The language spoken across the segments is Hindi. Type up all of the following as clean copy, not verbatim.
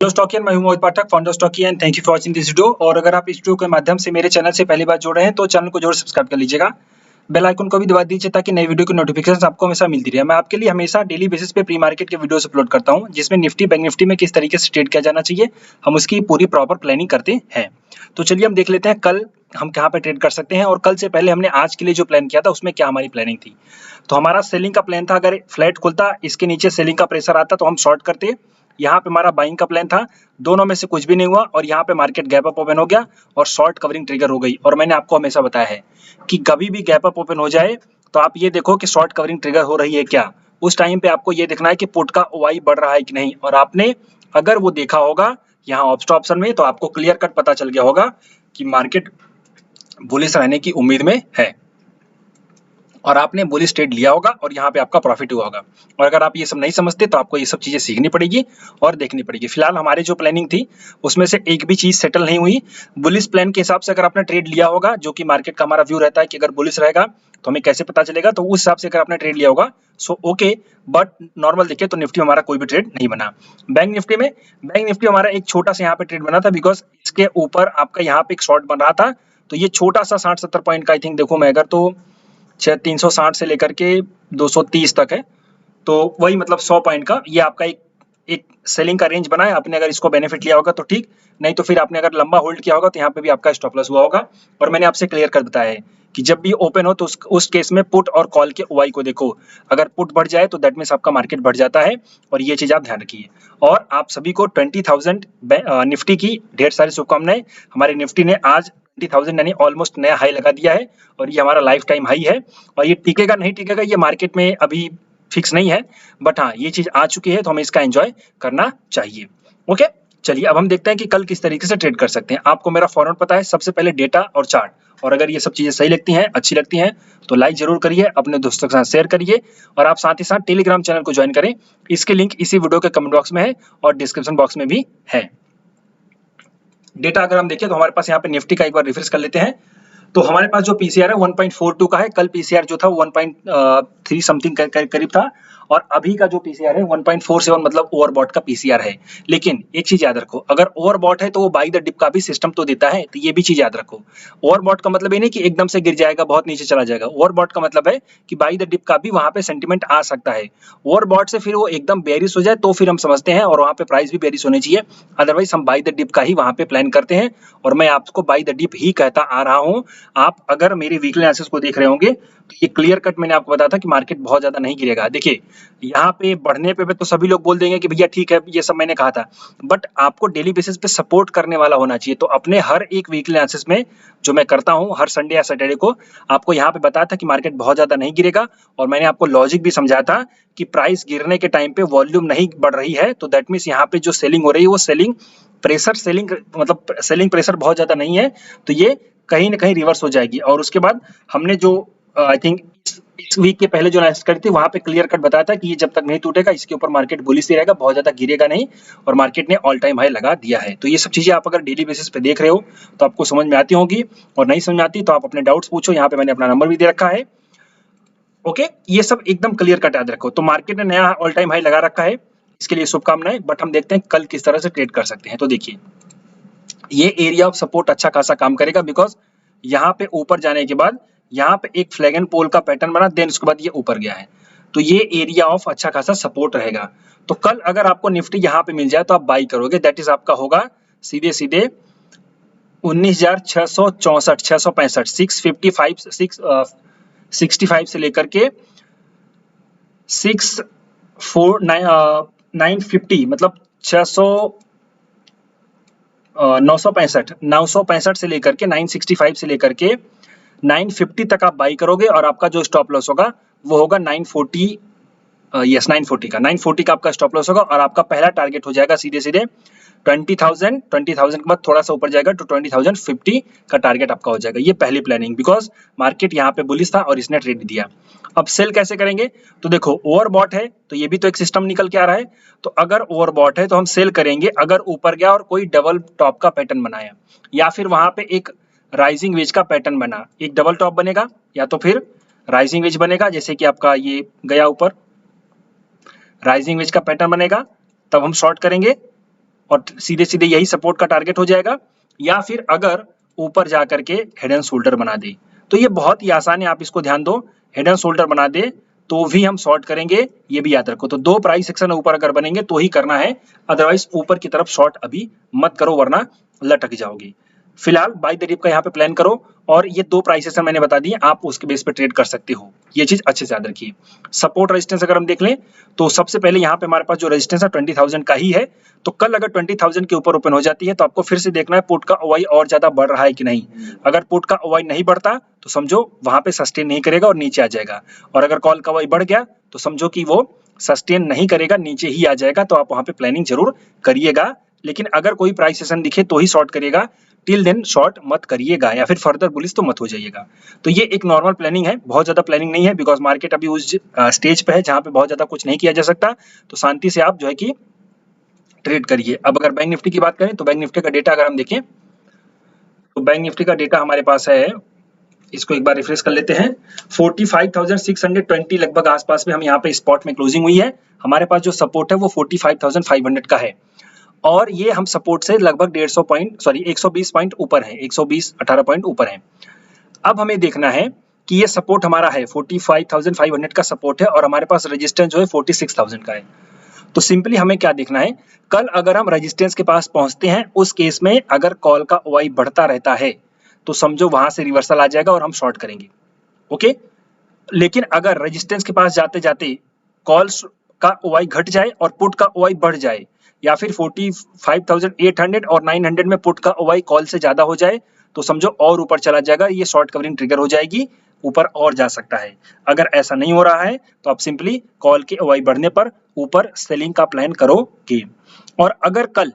हेलो स्टॉकियन, मैं हूं Mohit Pathak, founder Stockian. Thank you for watching this video. और अगर आप इस वीडियो के माध्यम से मेरे चैनल से पहली बार जुड़ रहे हैं तो चैनल को जरूर सब्सक्राइब कर लीजिएगा। बेल आइकन को भी दबा दीजिए ताकि नई वीडियो की नोटिफिकेशन आपको हमेशा मिलती रहे। मैं आपके लिए हमेशा डेली बेसिस पे प्री मार्केट के वीडियोस अपलोड करता हूं, जिसमें निफ्टी बैंक निफ्टी में किस तरीके से ट्रेड किया जाना चाहिए, हम उसकी पूरी प्रॉपर प्लानिंग करते हैं। तो चलिए हम देख लेते हैं कल हम कहाँ पे ट्रेड कर सकते हैं, और कल से पहले हमने आज के लिए जो प्लान किया था उसमें क्या हमारी प्लानिंग थी। तो हमारा सेलिंग का प्लान था, अगर फ्लैट खुलता, इसके नीचे सेलिंग का प्रेशर आता तो हम शॉर्ट करते। यहाँ पे हमारा बाइंग का प्लान था, दोनों में से कुछ भी नहीं हुआ और यहाँ पे मार्केट गैप अप ओपन हो गया और शॉर्ट कवरिंग ट्रिगर हो गई। और मैंने आपको हमेशा बताया है कि कभी भी गैप अप ओपन हो जाए तो आप ये देखो कि शॉर्ट कवरिंग ट्रिगर हो रही है क्या। उस टाइम पे आपको ये देखना है कि पुट का ओआई बढ़ रहा है कि नहीं, और आपने अगर वो देखा होगा यहाँ ऑप्शन में तो आपको क्लियर कट पता चल गया होगा कि मार्केट बुलिश रहने की उम्मीद में है और आपने बुलिश ट्रेड लिया होगा और यहाँ पे आपका प्रॉफिट हुआ होगा। और अगर आप ये सब नहीं समझते तो आपको ये सब चीजें सीखनी पड़ेगी और देखनी पड़ेगी। फिलहाल हमारी जो प्लानिंग थी उसमें से एक भी चीज सेटल नहीं हुई। बुलिश प्लान के हिसाब से अगर आपने ट्रेड लिया होगा, जो कि मार्केट का हमारा व्यू रहता है कि अगर बुलिश रहेगा तो हमें कैसे पता चलेगा, तो उस हिसाब से अगर आपने ट्रेड लिया होगा सो ओके। बट नॉर्मल देखिए तो निफ्टी हमारा कोई भी ट्रेड नहीं बना। बैंक निफ्टी हमारा एक छोटा सा यहाँ पे ट्रेड बना था, बिकॉज इसके ऊपर आपका यहाँ पे एक शॉर्ट बन रहा था। तो ये छोटा सा 60-70 पॉइंट का आई थिंक देखो मैं अगर तो 360 से लेकर के 230 तक है, तो वही मतलब 100 पॉइंट का ये आपका एक सेलिंग का रेंज बना है। आपने अगर इसको बेनिफिट लिया होगा तो ठीक, नहीं तो फिर आपने अगर लंबा होल्ड किया होगा तो यहाँ पे भी आपका स्टॉप लॉस हुआ होगा। और मैंने आपसे क्लियर कर बताया है कि जब भी ओपन हो तो उस केस में पुट और कॉल के ओआई को देखो। अगर पुट बढ़ जाए तो दैट मीन्स आपका मार्केट बढ़ जाता है, और ये चीज आप ध्यान रखिए। और आप सभी को 20,000 निफ्टी की ढेर सारी शुभकामनाएं। हमारे निफ्टी ने आज 20,000 यानी ऑलमोस्ट नया हाई लगा दिया है, और ये हमारा लाइफ टाइम हाई है। और ये टिकेगा नहीं टिकेगा ये मार्केट में अभी फिक्स नहीं है, बट हाँ ये चीज आ चुकी है तो हमें इसका एंजॉय करना चाहिए। ओके, चलिए अब हम देखते हैं कि कल किस तरीके से ट्रेड कर सकते हैं। आपको मेरा फॉर्मेट पता है, सबसे पहले डेटा और चार्ट। और अगर ये सब चीजें सही लगती हैं, अच्छी लगती हैं, तो लाइक जरूर करिए, अपने दोस्तों के साथ शेयर करिए, और आप साथ ही साथ टेलीग्राम चैनल को ज्वाइन करें। इसके लिंक इसी वीडियो के कमेंट बॉक्स में है और डिस्क्रिप्शन बॉक्स में भी है। डेटा अगर हम देखें तो हमारे पास यहाँ पे निफ्टी का एक बार रिफ्रेश कर लेते हैं। तो हमारे पास जो पीसीआर है 1.42 का है। कल पीसीआर जो था 1.3 समथिंग करीब था, और अभी का जो पीसीआर है 1.47 मतलब ओवरबॉट का पीसीआर है। लेकिन एक चीज याद रखो, अगर ओवरबॉट है तो वो बाई द डिप का भी सिस्टम तो देता है, तो ये भी चीज याद रखो। ओवरबॉट का मतलब ये नहीं कि एकदम से गिर जाएगा, बहुत नीचे चला जाएगा। ओवरबॉट का मतलब है कि बाई द डिप का भी वहां पे सेंटिमेंट आ सकता है। ओवरबॉट से फिर वो एकदम बेरिश हो जाए तो फिर हम समझते हैं, और वहां पे प्राइस भी बेरिश होनी चाहिए। अदरवाइज हम बाई द डिप का ही वहां पे प्लान करते हैं, और मैं आपको बाई द डिप ही कहता आ रहा हूँ। आप अगर मेरी वीकली एनालिसिस को देख रहे होंगे तो ये क्लियर कट मैंने आपको बताया था कि मार्केट बहुत ज्यादा नहीं गिरेगा। देखिए यहाँ पे बढ़ने पे तो सभी लोग बोल देंगे कि भैया ठीक है, ये सब मैंने कहा था, बट आपको डेली बेसिस पे सपोर्ट करने वाला होना चाहिए। तो अपने हर एक वीकली एनालिसिस में जो मैं करता हूँ हर संडे या सैटरडे को, आपको यहाँ पे बताया था कि मार्केट बहुत ज्यादा नहीं गिरेगा, और मैंने आपको लॉजिक भी समझाया था कि प्राइस गिरने के टाइम पे वॉल्यूम नहीं बढ़ रही है, तो दैट मीन्स यहाँ पे जो सेलिंग हो रही है वो सेलिंग मतलब सेलिंग प्रेशर बहुत ज्यादा नहीं है, तो ये कहीं ना कहीं रिवर्स हो जाएगी। और उसके बाद हमने जो आई थिंक इस वीक के पहले जो एनालिसिस करी थी वहां पे क्लियर कट बताया था कि ये जब तक नहीं टूटेगा इसके ऊपर मार्केट बुलिश ही रहेगा, बहुत ज्यादा गिरेगा नहीं, और मार्केट ने ऑल टाइम हाई लगा दिया है। तो ये सब चीजें आप अगर डेली बेसिस पे देख रहे हो तो आपको समझ में आती होगी, और नहीं समझ में आती तो आप अपने डाउट्स पूछो, यहाँ पे मैंने अपना नंबर भी दे रखा है। ओके, ये सब एकदम क्लियर कट याद रखो। तो मार्केट ने नया ऑल टाइम हाई लगा रखा है, इसके लिए शुभकामनाएं। बट हम देखते हैं कल किस तरह से ट्रेड कर सकते हैं। तो देखिए ये एरिया ऑफ सपोर्ट अच्छा खासा काम करेगा, बिकॉज यहाँ पे ऊपर जाने के बाद यहाँ पे एक फ्लैग एंड पोल का पैटर्न बना, देन उसके बाद ये ऊपर गया है, तो ये एरिया ऑफ अच्छा खासा सपोर्ट रहेगा। तो कल अगर आपको निफ्टी यहाँ पे मिल जाए तो आप बाई करोगे, दैट इज आपका होगा सीधे सीधे 19,664 665 665 से लेकर के 950 मतलब 965 से लेकर के 965 से लेकर के 950 तक आप बाई करोगे, और आपका जो स्टॉप लॉस होगा वो होगा 940 का 940 का आपका स्टॉप लॉस होगा, और आपका पहला टारगेट हो जाएगा सीधे सीधे 20,000 के बाद थोड़ा सा ऊपर जाएगा तो 20,050 का टारगेट आपका हो जाएगा। ये पहली प्लानिंग, बिकॉज मार्केट यहाँ पे बुलिश था और इसने ट्रेड दिया। अब सेल कैसे करेंगे, तो देखो ओवरबॉट है तो ये भी तो एक सिस्टम निकल के आ रहा है, तो अगर ओवरबॉट है तो हम सेल करेंगे अगर ऊपर गया और कोई डबल टॉप का पैटर्न बनाया, या फिर वहां पे एक राइजिंग वेज का पैटर्न बना, एक डबल टॉप बनेगा या तो फिर राइजिंग वेज बनेगा, जैसे कि आपका ये गया ऊपर राइजिंग वेज का पैटर्न बनेगा, तब हम शॉर्ट करेंगे। और सीधे सीधे यही सपोर्ट का टारगेट हो जाएगा, या फिर अगर ऊपर जा करके हेड एंड शोल्डर बना दे तो ये बहुत ही आसान है, आप इसको ध्यान दो। हेड एंड शोल्डर बना दे तो भी हम शॉर्ट करेंगे, ये भी याद रखो। तो दो प्राइस एक्शन ऊपर अगर बनेंगे तो ही करना है, अदरवाइज ऊपर की तरफ शॉर्ट अभी मत करो वरना लटक जाओगे। फिलहाल बाय द डिप का यहाँ पे प्लान करो, और ये दो प्राइसेस मैंने बता दिए, आप उसके बेस पे ट्रेड कर सकते हो, ये चीज अच्छे से याद रखिए। सपोर्ट रेजिस्टेंस अगर हम देख लें तो सबसे पहले यहाँ पे हमारे पास जो रेजिस्टेंस है 20,000 का ही है। तो कल अगर 20,000 के ऊपर ओपन हो जाती है तो आपको फिर से देखना है पुट का ओवाई और ज्यादा बढ़ रहा है कि नहीं। अगर पुट का ओवाई नहीं बढ़ता तो समझो वहां पे सस्टेन नहीं करेगा और नीचे आ जाएगा, और अगर कॉल का ओवाई बढ़ गया तो समझो कि वो सस्टेन नहीं करेगा, नीचे ही आ जाएगा। तो आप वहां पे प्लानिंग जरूर करिएगा, लेकिन अगर कोई प्राइस सेशन दिखे तो ही शॉर्ट करिएगा, टिल देन शॉर्ट मत करिएगा, या फिर फर्दर बुलिश तो मत हो जाइएगा। तो ये एक नॉर्मल प्लानिंग है, बहुत ज्यादा प्लानिंग नहीं है, बिकॉज मार्केट अभी उस स्टेज पे है जहां पे बहुत ज्यादा कुछ नहीं किया जा सकता। तो शांति से आप जो है कि ट्रेड करिए। अब अगर बैंक निफ्टी की बात करें तो बैंक निफ्टी का डेटा अगर हम देखें तो बैंक निफ्टी का डेटा हमारे पास है, इसको एक बार रिफ्रेश कर लेते हैं। 45,620 लगभग आसपास में हम यहाँ पे स्पॉट में क्लोजिंग हुई है। हमारे पास जो सपोर्ट है वो 45,500 का है, और ये हम सपोर्ट से लगभग 120 पॉइंट ऊपर है, 120-18 पॉइंट ऊपर है। अब हमें देखना है कि ये सपोर्ट हमारा है 45,500 का सपोर्ट है, और हमारे पास रेजिस्टेंस जो है 46,000 का है। तो सिंपली हमें क्या देखना है, कल अगर हम रेजिस्टेंस के पास पहुंचते हैं, उस केस में अगर कॉल का ओवाई बढ़ता रहता है तो समझो वहां से रिवर्सल आ जाएगा और हम शॉर्ट करेंगे। ओके, लेकिन अगर रेजिस्टेंस के पास जाते जाते कॉल का ओवाई घट जाए और पुट का ओवाई बढ़ जाए, या फिर 45,800 और 900 में पुट का ओवाई कॉल से ज्यादा हो जाए तो समझो और ऊपर चला जाएगा, ये शॉर्ट कवरिंग ट्रिगर हो जाएगी, ऊपर और जा सकता है। अगर ऐसा नहीं हो रहा है तो आप सिंपली कॉल के ओवाई बढ़ने पर ऊपर सेलिंग का प्लान करोगे। और अगर कल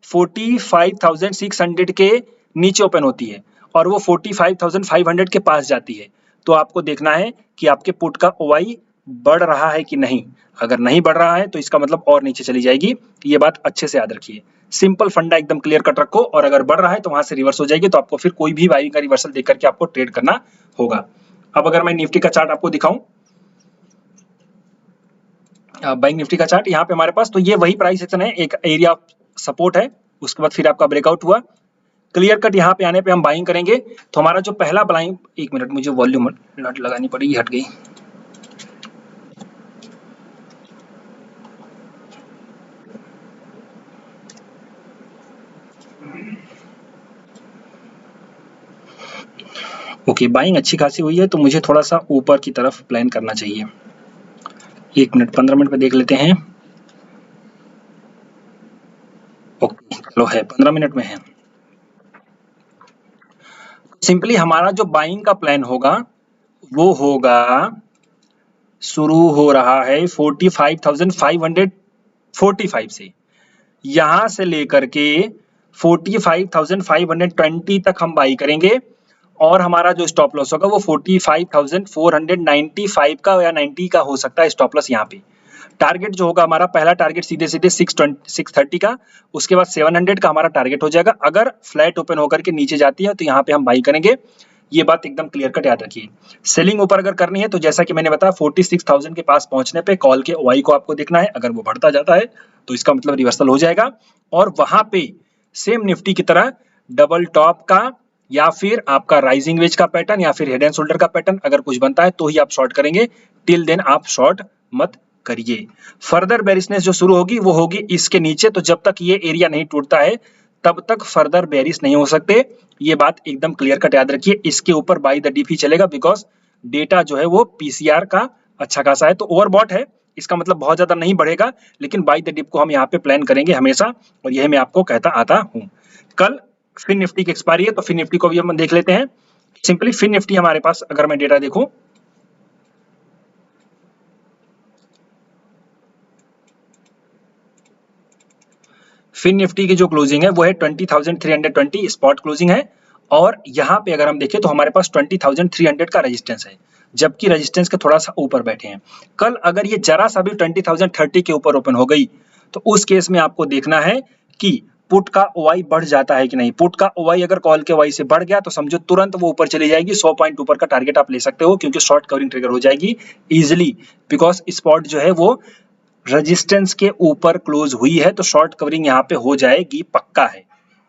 45,600 के नीचे ओपन होती है और वो 45,500 के पास जाती है तो आपको देखना है कि आपके पुट का ओवाई बढ़ रहा है कि नहीं। अगर नहीं बढ़ रहा है तो इसका मतलब और नीचे चली जाएगी, ये बात अच्छे से याद रखिए। सिंपल फंडा एकदम क्लियर कट रखो, और अगर बढ़ रहा है तो वहां से रिवर्स हो जाएगी, तो आपको फिर कोई भी बाइंग का रिवर्सल देख करके आपको ट्रेड करना होगा। अब अगर मैं निफ्टी का चार्ट आपको दिखाऊं, बैंक निफ्टी का चार्ट यहाँ पे हमारे पास, तो ये वही प्राइस एक्शन है, एक एरिया ऑफ सपोर्ट है, उसके बाद फिर आपका ब्रेकआउट हुआ, क्लियर कट यहाँ पे आने पे हम बाइंग करेंगे। तो हमारा जो पहला बाइंग, एक मिनट मुझे वॉल्यूम लगानी पड़ेगी, हट गई। ओके, बाइंग अच्छी खासी हुई है, तो मुझे थोड़ा सा ऊपर की तरफ प्लान करना चाहिए। 1 मिनट 15 मिनट पे देख लेते हैं। ओके चलो, है 15 मिनट में है। सिंपली हमारा जो बाइंग का प्लान होगा वो होगा, शुरू हो रहा है 45,545 से, यहां से लेकर के 45,520 तक हम बाई करेंगे, और हमारा जो स्टॉप लॉस होगा वो 45,495 का या 90 का हो सकता है स्टॉप लॉस। यहाँ पे टारगेट जो होगा हमारा, पहला टारगेट सीधे सीधे 630 का, उसके बाद 700 का हमारा टारगेट हो जाएगा। अगर फ्लैट ओपन होकर के नीचे जाती है तो यहाँ पे हम बाई करेंगे, ये बात एकदम क्लियर कट याद रखिए। सेलिंग ऊपर अगर करनी है तो जैसा कि मैंने बताया 46,000 के पास पहुंचने पे कॉल के ओवाई को आपको देखना है, अगर वो बढ़ता जाता है तो इसका मतलब रिवर्सल हो जाएगा, और वहां पे सेम निफ्टी की तरह डबल टॉप का या फिर आपका राइजिंग वेज का पैटर्न या फिर हेड एंड शोल्डर का पैटर्न अगर कुछ बनता है तो ही आप शॉर्ट करेंगे, टिल देन आप शॉर्ट मत करिए। फर्दर बेरिशनेस जो शुरू होगी वो होगी इसके नीचे, तो जब तक ये एरिया नहीं टूटता है तब तक फर्दर बेरिश नहीं हो सकते, ये बात एकदम क्लियर कट याद रखिए। इसके ऊपर बाय द डिप ही चलेगा, बिकॉज डेटा जो है वो पीसीआर का अच्छा खासा है, तो ओवरबॉट है, इसका मतलब बहुत ज्यादा नहीं बढ़ेगा, लेकिन बाय द डिप को हम यहाँ पे प्लान करेंगे हमेशा, और यही मैं आपको कहता आता हूँ। कल फिन निफ्टी की एक्सपायरी है, तो फिन निफ्टी को भी हम देख लेते हैं। सिंपली फिन निफ्टी हमारे पास अगर मैं डेटा देखूं, फिन निफ्टी की जो क्लोजिंग है वो है 20,320 स्पॉट क्लोजिंग है, और यहाँ पे अगर हम देखें तो हमारे पास 20,300 का रेजिस्टेंस है, जबकि रेजिस्टेंस के थोड़ा सा ऊपर बैठे हैं। कल अगर ये जरा सा भी 20,030 के ऊपर ओपन हो गई तो उस केस में आपको देखना है कि पुट का ओवाई बढ़ जाता है कि नहीं। पुट का ओवाई अगर कॉल के ओवाई से बढ़ गया तो समझो तुरंत वो ऊपर चली जाएगी, 100 पॉइंट ऊपर का टारगेट आप ले सकते हो, क्योंकि शॉर्ट कवरिंग ट्रिगर हो जाएगी इजिली, बिकॉज स्पॉट जो है वो रेजिस्टेंस के ऊपर क्लोज हुई है तो शॉर्ट कवरिंग यहाँ पे हो जाएगी, पक्का है।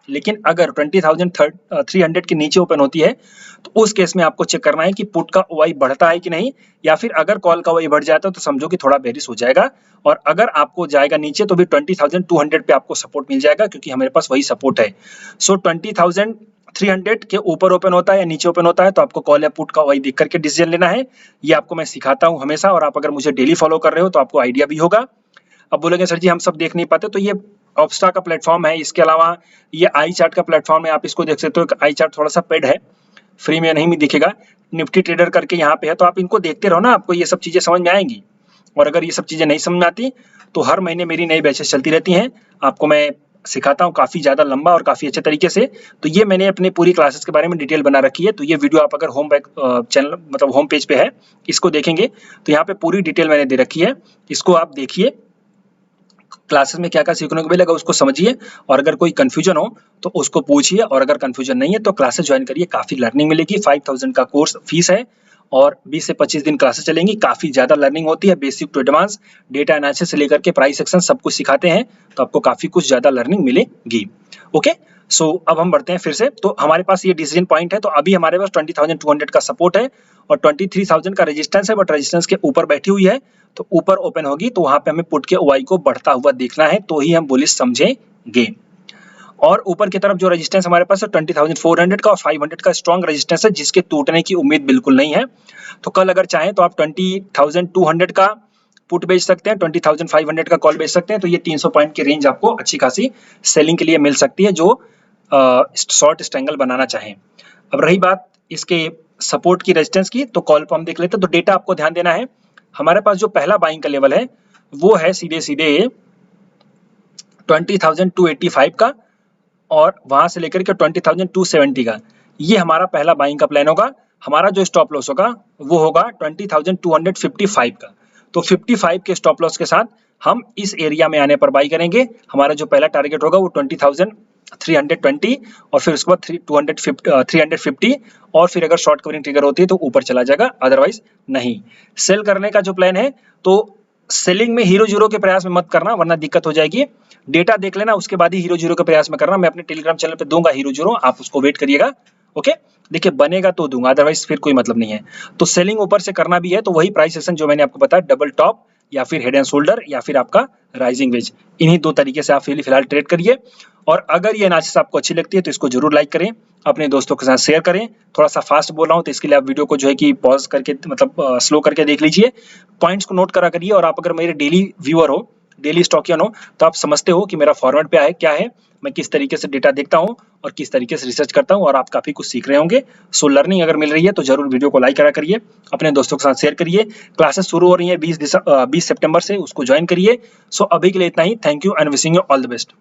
लेकिन अगर 20,300 के नीचे ओपन होती है तो उस केस में आपको चेक करना है कि पुट का ओआई बढ़ता है कि नहीं, या फिर अगर कॉल का ओआई बढ़ जाता है तो समझो कि थोड़ा बेरिश हो जाएगा। और अगर आपको जाएगा नीचे तो भी 20,200 पे आपको सपोर्ट मिल जाएगा, क्योंकि हमारे पास वही सपोर्ट है। सो 20,300 के ऊपर ओपन होता है या नीचे ओपन होता है तो आपको कॉल या पुट का ओआई देख करके डिसीजन लेना है। ये आपको मैं सिखाता हूँ हमेशा, और आप अगर मुझे डेली फॉलो कर रहे हो तो आपको आइडिया भी होगा। अब बोलेंगे सर जी हम सब देख नहीं पाते, तो ये ऑप्स्टा का प्लेटफॉर्म है, इसके अलावा ये आई चार्ट का प्लेटफॉर्म है, आप इसको देख सकते हो। आई चार्ट थोड़ा सा पेड है, फ्री में नहीं भी दिखेगा। निफ्टी ट्रेडर करके यहाँ पे है, तो आप इनको देखते रहो ना, आपको ये सब चीजें समझ में आएंगी। और अगर ये सब चीजें नहीं समझ में आती तो हर महीने मेरी नई बैचेस चलती रहती हैं, आपको मैं सिखाता हूँ काफी ज्यादा लंबा और काफी अच्छे तरीके से। तो ये मैंने अपनी पूरी क्लासेस के बारे में डिटेल बना रखी है, तो ये वीडियो आप अगर होम चैनल मतलब होम पेज पे है, इसको देखेंगे तो यहाँ पे पूरी डिटेल मैंने दे रखी है, इसको आप देखिए। क्लासेस में क्या क्या सीखने को मिलेगा उसको समझिए, और अगर कोई कंफ्यूजन हो तो उसको पूछिए, और अगर कंफ्यूजन नहीं है तो क्लासेस ज्वाइन करिए, काफी लर्निंग मिलेगी। 5,000 का कोर्स फीस है और 20 से 25 दिन क्लासेस चलेंगी, काफी ज्यादा लर्निंग होती है। Basic to advance data analysis से लेकर के प्राइस सेक्शन सब कुछ सिखाते हैं, तो आपको काफी कुछ ज्यादा लर्निंग मिलेगी। ओके, सो अब हम बढ़ते हैं फिर से। तो हमारे पास ये डिसीजन पॉइंट है, तो अभी हमारे पास 20,200 का सपोर्ट है और 23,000 का रेजिस्टेंस है, बट रेजिस्टेंस के ऊपर बैठी हुई है, तो ऊपर ओपन होगी तो वहां पे हमें पुट के ओआई को बढ़ता हुआ देखना है, तो ही हम बुलिश समझेंगे। और ऊपर की तरफ जो रेजिस्टेंस हमारे पास है 20,400 का और 500 का स्ट्रॉन्ग रेजिस्टेंस है, जिसके टूटने की उम्मीद बिल्कुल नहीं है। तो कल अगर चाहें तो आप 20,200 का पुट बेच सकते हैं, 20,500 का कॉल बेच सकते हैं, तो ये 300 पॉइंट की रेंज आपको अच्छी खासी सेलिंग के लिए मिल सकती है, जो शॉर्ट स्ट्रैंगल बनाना चाहें। अब रही बात इसके सपोर्ट की, रेजिस्टेंस की, तो कॉल पर हम देख लेते हैं। तो डेटा आपको ध्यान देना है, हमारे पास जो पहला बाइंग का लेवल है वो है सीधे सीधे 20,285 का, और वहां से लेकर के 20,270 का, ये हमारा पहला बाइंग का प्लान होगा। हमारा जो स्टॉप लॉस होगा वो होगा 20,255 का। तो 55 के स्टॉप लॉस के साथ हम इस एरिया में आने पर बाई करेंगे। हमारा जो पहला टारगेट होगा वो 20,320 और फिर उसके बाद 350, और फिर अगर शॉर्ट कवरिंग ट्रिगर होती है तो ऊपर चला जाएगा, अदरवाइज नहीं। सेल करने का जो प्लान है, तो सेलिंग में हीरो जीरो के प्रयास में मत करना, वरना दिक्कत हो जाएगी। डेटा देख लेना, उसके बाद ही हीरो जीरो के प्रयास में करना। मैं अपने टेलीग्राम चैनल पे दूंगा हीरो जीरो, आप उसको वेट करिएगा। ओके, देखिए बनेगा तो दूंगा, अदरवाइज फिर कोई मतलब नहीं है। तो सेलिंग ऊपर से करना भी है तो वही प्राइस सेक्शन जो मैंने आपको बताया, डबल टॉप या फिर हेड एंड शोल्डर या फिर आपका राइजिंग वेज, इन्हीं दो तरीके से आप फिलहाल ट्रेड करिए। और अगर ये एनालिसिस आपको अच्छी लगती है तो इसको जरूर लाइक करें, अपने दोस्तों के साथ शेयर करें। थोड़ा सा फास्ट बोल रहा हूँ तो इसके लिए आप वीडियो को जो है कि पॉज करके मतलब स्लो करके देख लीजिए, पॉइंट्स को नोट करा करिए। और आप अगर मेरे डेली व्यूअर हो, डेली स्टॉकियन हो, तो आप समझते हो कि मेरा फॉर्मेट पे क्या है, मैं किस तरीके से डेटा देखता हूँ और किस तरीके से रिसर्च करता हूँ, और आप काफी कुछ सीख रहे होंगे। सो लर्निंग अगर मिल रही है तो जरूर वीडियो को लाइक करा करिए, अपने दोस्तों के साथ शेयर करिए। क्लासेस शुरू हो रही है 20 सितंबर से, उसको ज्वाइन करिए। सो अभी के लिए इतना ही, thank you and wishing you all the best.